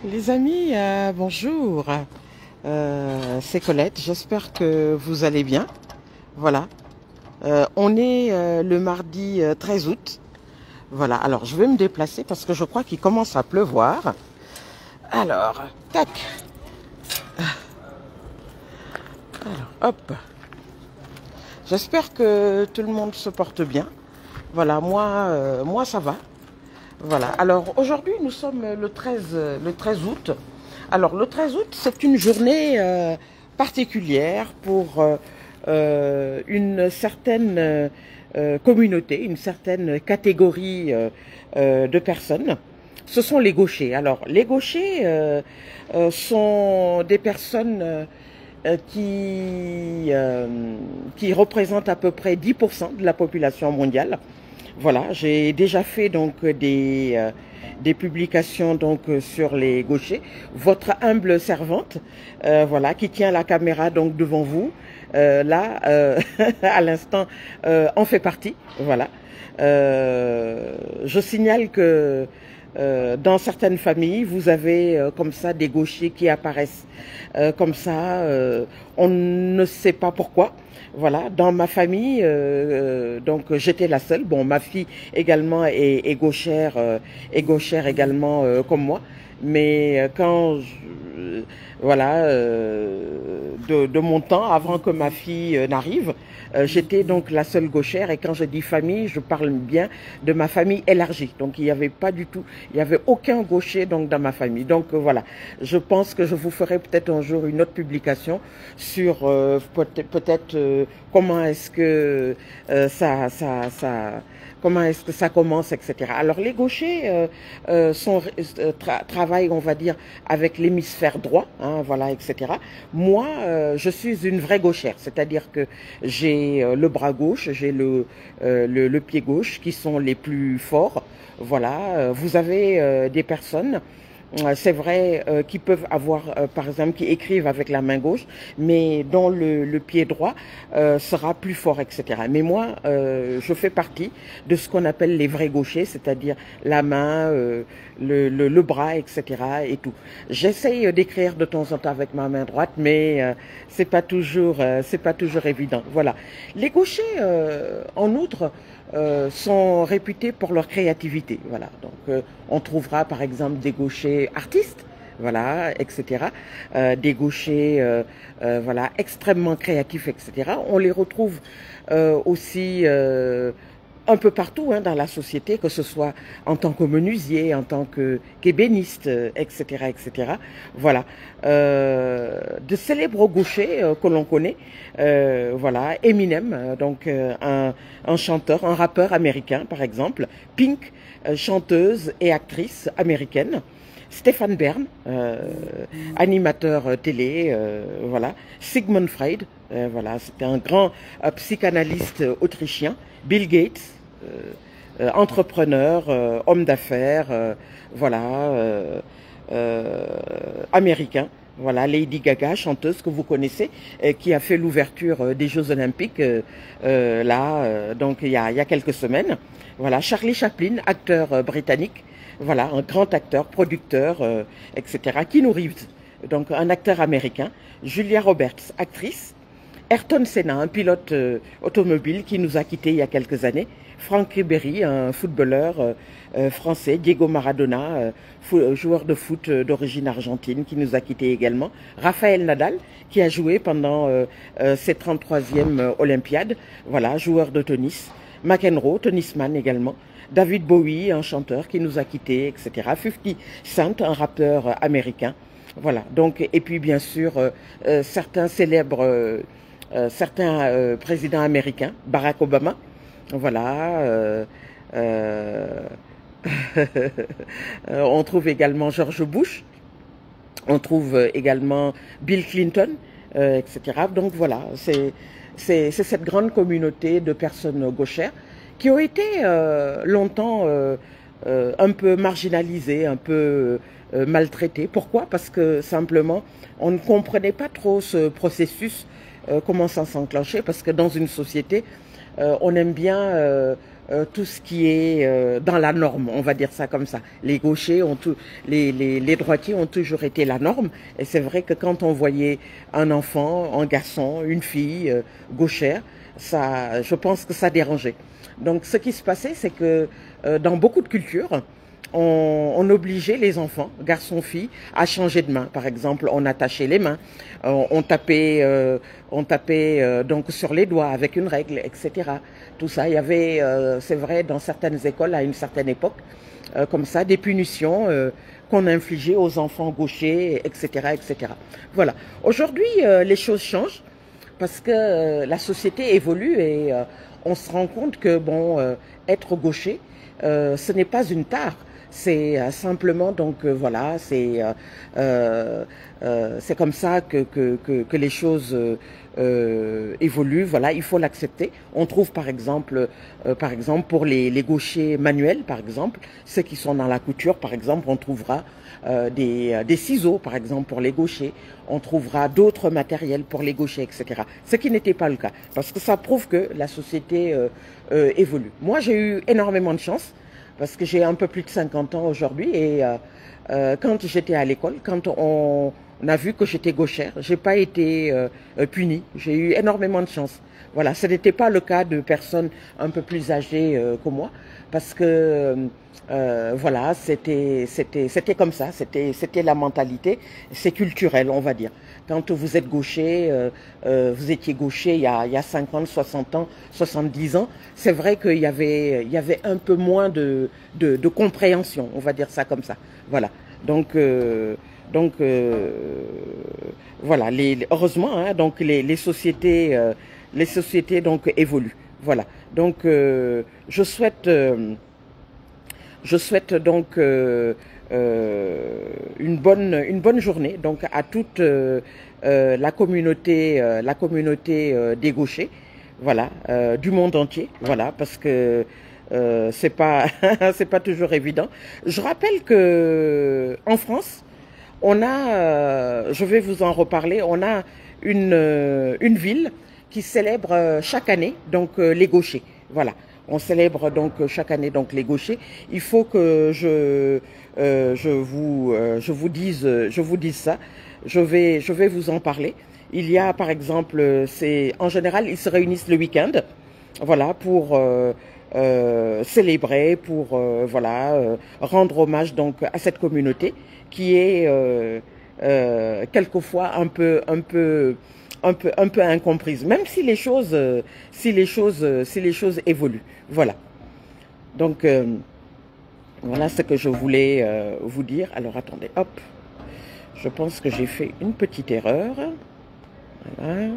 Les amis, bonjour. C'est Colette. J'espère que vous allez bien. Voilà. On est le mardi 13 août. Voilà. Alors, je vais me déplacer parce que je crois qu'il commence à pleuvoir. Alors, tac. Alors, hop. J'espère que tout le monde se porte bien. Voilà, moi ça va. Voilà. Alors aujourd'hui, nous sommes le 13 août. Alors le 13 août, c'est une journée particulière pour une certaine communauté, une certaine catégorie de personnes. Ce sont les gauchers. Alors les gauchers sont des personnes qui représentent à peu près 10% de la population mondiale. Voilà, j'ai déjà fait donc des publications donc sur les gauchers. Votre humble servante, voilà, qui tient la caméra donc devant vous, là, à l'instant, en fait partie. Voilà. Je signale que dans certaines familles, vous avez comme ça des gauchers qui apparaissent comme ça. On ne sait pas pourquoi. Voilà, dans ma famille, donc j'étais la seule. Bon, ma fille également est gauchère également comme moi. Mais voilà, de mon temps, avant que ma fille n'arrive, j'étais donc la seule gauchère. Et quand je dis famille, je parle bien de ma famille élargie. Donc il n'y avait pas du tout, il n'y avait aucun gaucher donc dans ma famille. Donc voilà, je pense que je vous ferai peut-être un jour une autre publication sur peut-être comment est-ce que comment est-ce que ça commence, etc. Alors les gauchers travaillent, on va dire, avec l'hémisphère droit, hein, voilà, etc. Moi, je suis une vraie gauchère, c'est-à-dire que j'ai le bras gauche, j'ai le pied gauche qui sont les plus forts. Voilà, vous avez des personnes c'est vrai, qui peuvent avoir, par exemple, qui écrivent avec la main gauche, mais dont le pied droit sera plus fort, etc. Mais moi, je fais partie de ce qu'on appelle les vrais gauchers, c'est-à-dire la main, le bras, etc. et tout. J'essaye d'écrire de temps en temps avec ma main droite, mais c'est pas toujours évident. Voilà. Les gauchers, en outre, sont réputés pour leur créativité. Voilà. Donc, on trouvera par exemple des gauchers artistes, voilà, etc. Des gauchers, voilà, extrêmement créatifs, etc. On les retrouve aussi un peu partout hein, dans la société, que ce soit en tant que menuisier, en tant qu'ébéniste, etc., etc. Voilà. De célèbres gauchers que l'on connaît, voilà, Eminem, donc un chanteur, un rappeur américain par exemple, Pink, chanteuse et actrice américaine, Stéphane Bern, animateur télé, voilà, Sigmund Freud, voilà, c'était un grand psychanalyste autrichien, Bill Gates, entrepreneur, homme d'affaires, voilà, américain. Voilà, Lady Gaga, chanteuse que vous connaissez, qui a fait l'ouverture des Jeux Olympiques donc il y a quelques semaines. Voilà, Charlie Chaplin, acteur britannique. Voilà, un grand acteur, producteur, etc. Keanu Reeves, donc un acteur américain. Julia Roberts, actrice. Ayrton Senna, un pilote automobile qui nous a quittés il y a quelques années. Franck Ribéry, un footballeur français. Diego Maradona, joueur de foot d'origine argentine qui nous a quittés également. Raphaël Nadal, qui a joué pendant ses 33e Olympiades. Voilà, joueur de tennis. McEnroe, tennisman également. David Bowie, un chanteur qui nous a quittés, etc. 50 Cent, un rappeur américain. Voilà, donc, et puis bien sûr, certains célèbres certains présidents américains, Barack Obama, voilà. On trouve également George Bush, on trouve également Bill Clinton, etc. Donc voilà, c'est cette grande communauté de personnes gauchères qui ont été longtemps un peu marginalisées, un peu maltraitées. Pourquoi? Parce que simplement, on ne comprenait pas trop ce processus comment ça s'enclenchait, parce que dans une société, on aime bien tout ce qui est dans la norme, on va dire ça comme ça. Les gauchers les droitiers ont toujours été la norme. Et c'est vrai que quand on voyait un enfant, un garçon, une fille gauchère, ça, je pense que ça dérangeait. Donc ce qui se passait, c'est que dans beaucoup de cultures, on obligeait les enfants, garçons, filles, à changer de main. Par exemple, on attachait les mains, on tapait donc sur les doigts avec une règle, etc. Tout ça, il y avait, c'est vrai, dans certaines écoles à une certaine époque, comme ça, des punitions qu'on infligeait aux enfants gauchers, etc., etc. Voilà. Aujourd'hui, les choses changent parce que la société évolue et on se rend compte que bon, être gaucher, ce n'est pas une tare. C'est simplement donc voilà, c'est comme ça que les choses évoluent. Voilà, il faut l'accepter. On trouve par exemple pour les gauchers manuels, par exemple, ceux qui sont dans la couture, par exemple, on trouvera des ciseaux, par exemple, pour les gauchers. On trouvera d'autres matériels pour les gauchers, etc. Ce qui n'était pas le cas, parce que ça prouve que la société évolue. Moi, j'ai eu énormément de chance, parce que j'ai un peu plus de 50 ans aujourd'hui, et quand j'étais à l'école, quand on a vu que j'étais gauchère, j'ai pas été punie. J'ai eu énormément de chance. Voilà, ce n'était pas le cas de personnes un peu plus âgées que moi, parce que voilà, c'était comme ça, c'était la mentalité, c'est culturel, on va dire. Quand vous êtes gaucher, vous étiez gaucher il y a 50, 60 ans, 70 ans, c'est vrai qu'il y avait un peu moins de compréhension, on va dire ça comme ça. Voilà. Donc voilà, heureusement, hein, donc les sociétés donc évoluent. Voilà. Donc je souhaite donc une bonne journée donc à toute la communauté des gauchers, voilà, du monde entier, voilà, parce que c'est pas c'est pas toujours évident. Je rappelle que en France, on a, je vais vous en reparler, on a une ville qui célèbre chaque année donc les gauchers, voilà. On célèbre donc chaque année donc les gauchers. Il faut que je vous dise ça. Je vais vous en parler. Il y a par exemple, en général ils se réunissent le week-end, voilà, pour célébrer, pour voilà, rendre hommage donc à cette communauté qui est quelquefois un peu incomprise, même si les choses évoluent. Voilà. Donc voilà ce que je voulais vous dire. Alors attendez, hop. Je pense que j'ai fait une petite erreur. Voilà.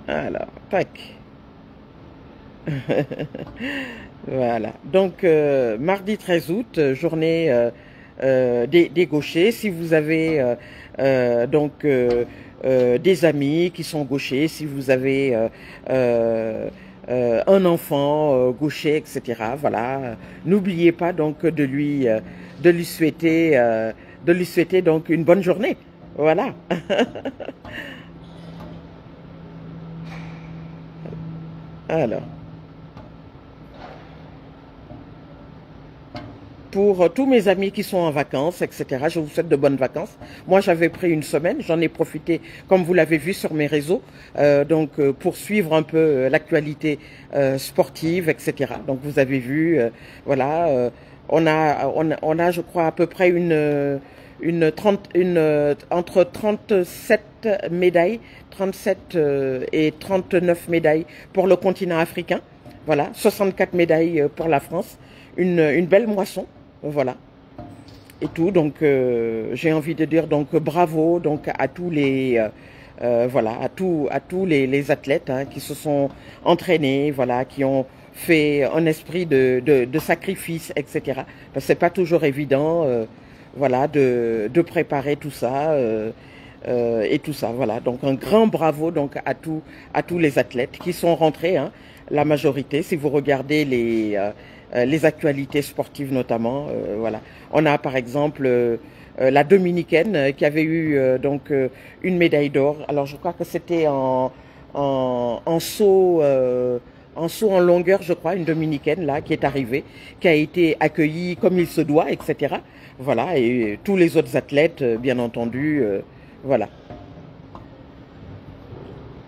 Alors, tac. Voilà. Donc mardi 13 août, journée des gauchers. Si vous avez donc des amis qui sont gauchers, si vous avez un enfant gaucher, etc. Voilà, n'oubliez pas donc de lui souhaiter donc une bonne journée. Voilà. Alors. Pour tous mes amis qui sont en vacances, etc., je vous souhaite de bonnes vacances. Moi, j'avais pris une semaine, j'en ai profité, comme vous l'avez vu sur mes réseaux, donc pour suivre un peu l'actualité sportive, etc. Donc, vous avez vu, voilà, on a, je crois, à peu près entre 37 médailles, 37 et 39 médailles pour le continent africain. Voilà, 64 médailles pour la France. Une belle moisson. Voilà, et tout. Donc j'ai envie de dire donc bravo donc à tous les voilà, à tous les athlètes hein, qui se sont entraînés, voilà, qui ont fait un esprit de sacrifice, etc. Parce que c'est pas toujours évident voilà, de préparer tout ça et tout ça. Voilà, donc un grand bravo donc à tous les athlètes qui sont rentrés, hein, la majorité. Si vous regardez les actualités sportives notamment, voilà. On a par exemple la Dominicaine qui avait eu donc une médaille d'or. Alors je crois que c'était en en saut en longueur, je crois, une dominicaine là qui est arrivée, qui a été accueillie comme il se doit, etc. Voilà, et tous les autres athlètes, bien entendu, voilà,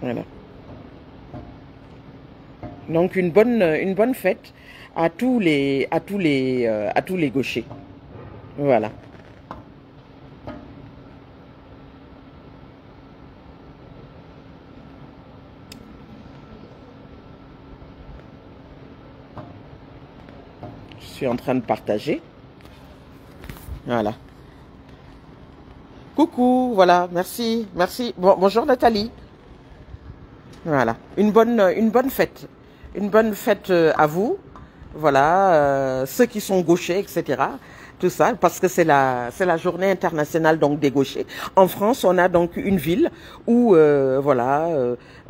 voilà. Donc une bonne fête à tous les gauchers. Voilà. Je suis en train de partager. Voilà. Coucou, voilà, merci, merci. Bon, bonjour Nathalie. Voilà, une bonne fête. Une bonne fête à vous. Voilà, ceux qui sont gauchers, etc. Tout ça, parce que c'est la journée internationale donc des gauchers. En France, on a donc une ville où voilà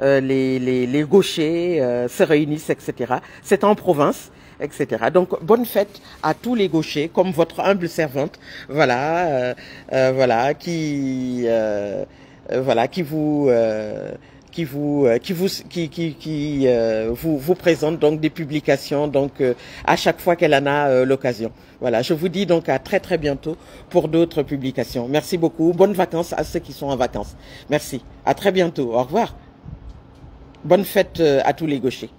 les gauchers se réunissent, etc. C'est en province, etc. Donc bonne fête à tous les gauchers, comme votre humble servante, voilà, voilà qui vous présente donc des publications donc à chaque fois qu'elle en a l'occasion. Voilà, je vous dis donc à très très bientôt pour d'autres publications. Merci beaucoup. Bonnes vacances à ceux qui sont en vacances. Merci. À très bientôt. Au revoir. Bonne fête à tous les gauchers.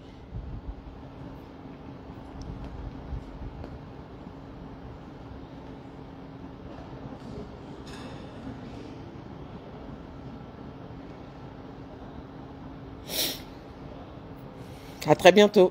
À très bientôt.